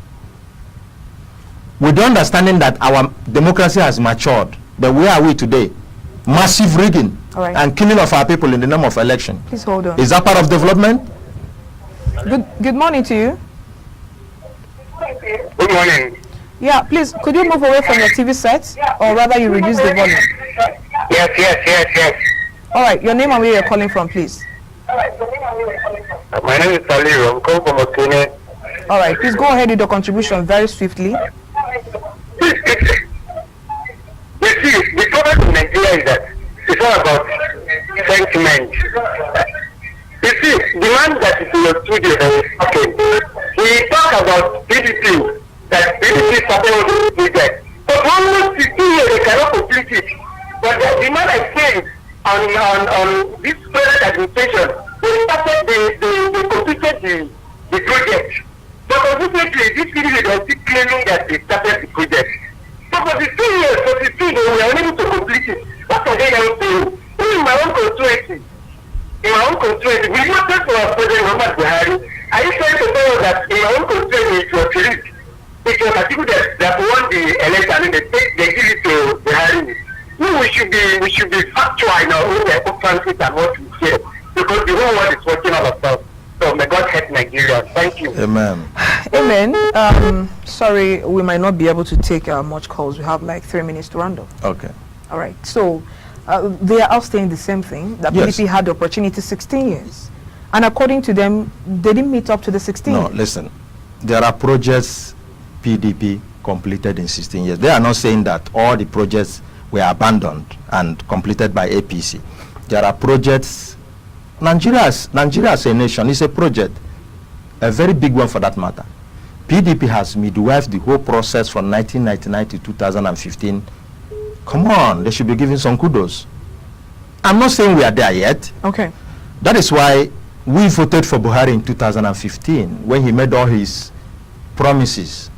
With the understanding that our democracy has matured, but where are we today? Massive rigging and killing of our people in the name of election. Please hold on. Is that part of development? Good morning to you. Good morning. Yeah, please, could you move away from your TV set, or rather you reduce the volume? Yes. All right, your name and where you're calling from, please. My name is Saliru. I'm calling from Okene. All right, please go ahead with your contribution very swiftly. You see, the problem in Nigeria is that it's all about sentiment. You see, the man that is in your studio that is talking, we talk about PDP, that PDP started on this project. But almost 15 years they cannot complete it. But the man I came on this present administration, they completed the project. But unfortunately, this PDP is still claiming that they started the project. So for the 2 years, they were unable to complete it. What are they now doing? In my own constituency, we voted for our President Muhammad Buhari. Are you trying to tell us that in my own constituency it was released? It was a people that won the election and they give it to Buhari. No, we should be factual in our own circumstances and what we say, because the whole world is watching all of us. So may God help Nigeria. Thank you. Amen. Amen. Sorry, we might not be able to take much calls. We have like 3 minutes to round up. Okay. All right. So they are all saying the same thing, that Yes. PDP had the opportunity 16 years. And according to them, they didn't meet up to the 16 No, years. listen. There are projects PDP completed in 16 years. They are not saying that all the projects were abandoned and completed by APC. There are projects. Nigeria as a nation is a project, a very big one for that matter. PDP has midwifed the whole process from 1999 to 2015. Come on, they should be given some kudos. I'm not saying we are there yet. Okay. That is why we voted for Buhari in 2015 when he made all his promises.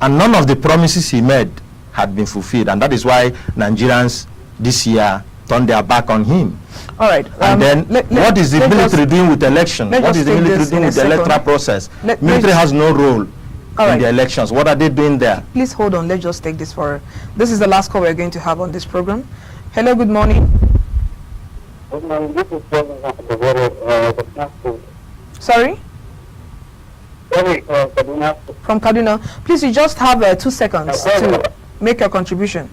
And none of the promises he made had been fulfilled. And that is why Nigerians this year turned their back on him. All right. And then what is the military doing with election? What is the military doing with the electoral process? Military has no role in the elections. What are they doing there? Please hold on. Let's just take this for. This is the last call we're going to have on this program. Hello, good morning. Good morning. This is Sorry? From Kaduna. Please, you just have 2 seconds to make your contribution.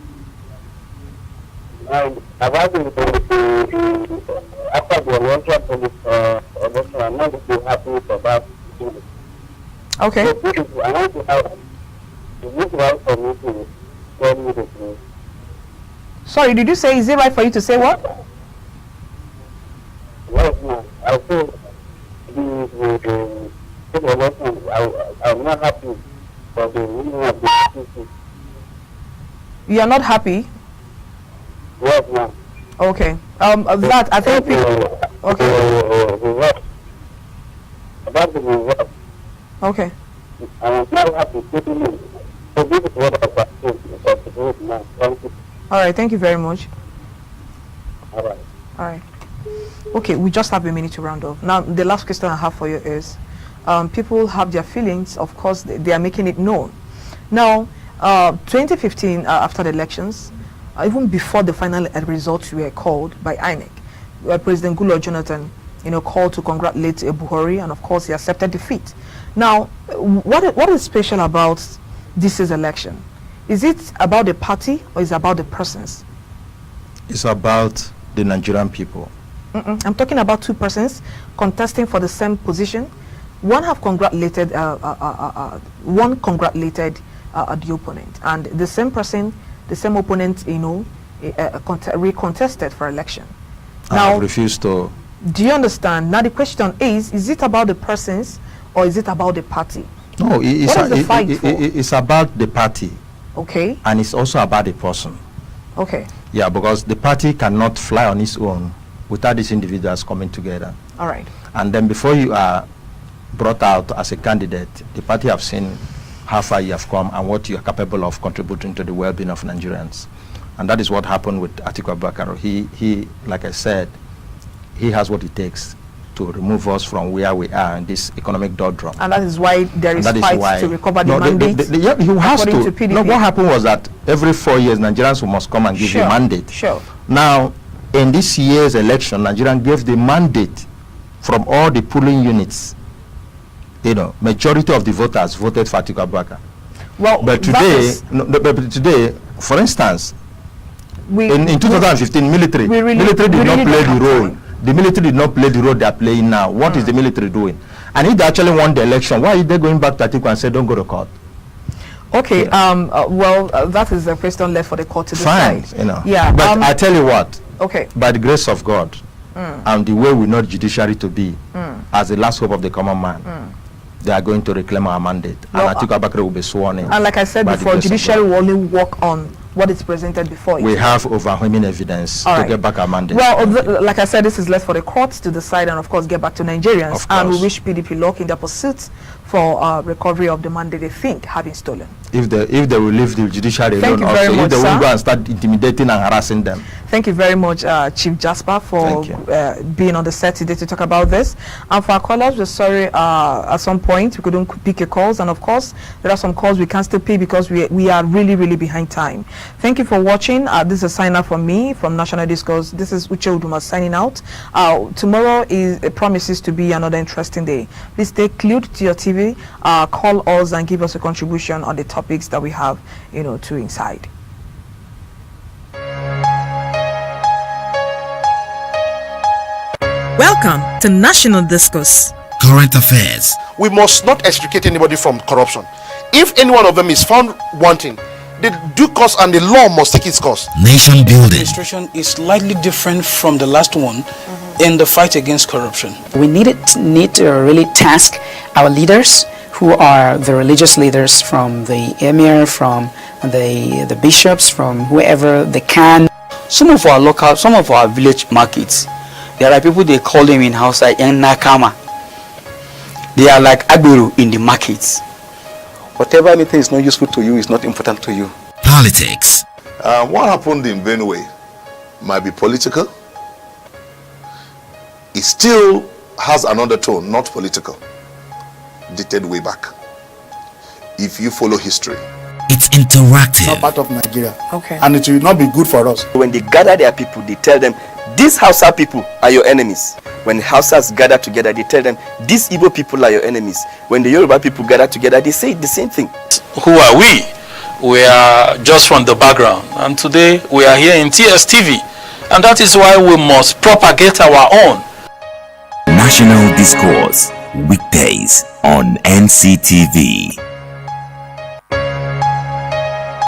I've asked him after the election, I'm not too happy about it. Okay. So I want to have this right for me to tell you the truth. Sorry, did you say, is it right for you to say what? Yes, ma'am. I feel the election, I'm not happy for the winning of the PCC. You are not happy? Yes, ma'am. Okay. That, I think people... Okay. About the result. Okay. I'm not happy. So this is what I Good man. Thank you. All right, thank you very much. All right. All right. Okay, we just have a minute to round off. Now, the last question I have for you is, people have their feelings. Of course, they are making it known. Now, 2015, after the elections, even before the final results were called by INEC, President Goodluck Jonathan, called to congratulate Buhari, and of course, he accepted defeat. Now, what is special about this year's election? Is it about the party or is it about the persons? It's about the Nigerian people. I'm talking about two persons contesting for the same position. One congratulated the opponent, and the same person, the same opponent, recontested for election. Now, I refuse to. Do you understand? Now the question is it about the persons or is it about the party? No, it's about the party. Okay. And it's also about the person. Okay. Yeah, because the party cannot fly on its own without these individuals coming together. All right. And then before you are brought out as a candidate, the party have seen how far you have come and what you are capable of contributing to the well-being of Nigerians. And that is what happened with Atiku Abubakar. He, like I said, he has what it takes to remove us from where we are in this economic doldrum. And that is why there is fight to recover the mandate. You have to. PDP. No, what happened was that every 4 years, Nigerians must come and give you a mandate. Sure. Now, in this year's election, Nigerians gave the mandate from all the polling units. Majority of the voters voted for Atiku Abubakar. Well, but today, for instance, in 2015, military did not play the role. The military did not play the role they are playing now. What is the military doing? And if they actually won the election, why are they going back to Atiku and say don't go to court? Okay. That is a question left for the court to decide. Fine. Yeah. But I tell you what. Okay. By the grace of God, and the way we know judiciary to be, as the last hope of the common man, they are going to reclaim our mandate, and Atiku Abubakar will be sworn in. And like I said before, judiciary will only work on what is presented before you. We have overwhelming evidence to get back our mandate. Well, like I said, this is left for the courts to decide and of course get back to Nigerians. And we wish PDP luck in their pursuit for recovery of the mandate they think have been stolen. If they will leave the judiciary alone, also, if they won't go and start intimidating and harassing them. Thank you very much, Chief Jasper, for being on the set today to talk about this. And for our callers, we're sorry at some point we couldn't pick your calls, and of course there are some calls we can still pick because we are really behind time. Thank you for watching. This is a sign up from me from National Discourse. This is Uche Uduma signing out. Tomorrow promises to be another interesting day. Please stay glued to your TV, call us and give us a contribution on the topics that we have to inside. Welcome to National Discourse. Current affairs. We must not extricate anybody from corruption. If any one of them is found wanting, the due course and the law must take its course. Nation building. Administration is slightly different from the last one in the fight against corruption. We need to really task our leaders, who are the religious leaders, from the emir, from the bishops, from whoever they can. Some of our village markets, there are people they call them in house like young nakama. They are like abiru in the markets. Whatever anything is not useful to you is not important to you. Politics. What happened in Benue might be political. It still has an undertone, not political, dated way back. If you follow history, it's interactive. Not part of Nigeria. Okay. And it will not be good for us. When they gather their people, they tell them, these Hausa people are your enemies. When Hausas gather together, they tell them, these Igbo people are your enemies. When the Yoruba people gather together, they say the same thing. Who are we? We are just from the background. And today we are here in TSTV. And that is why we must propagate our own. National Discourse, weekdays on NCTV.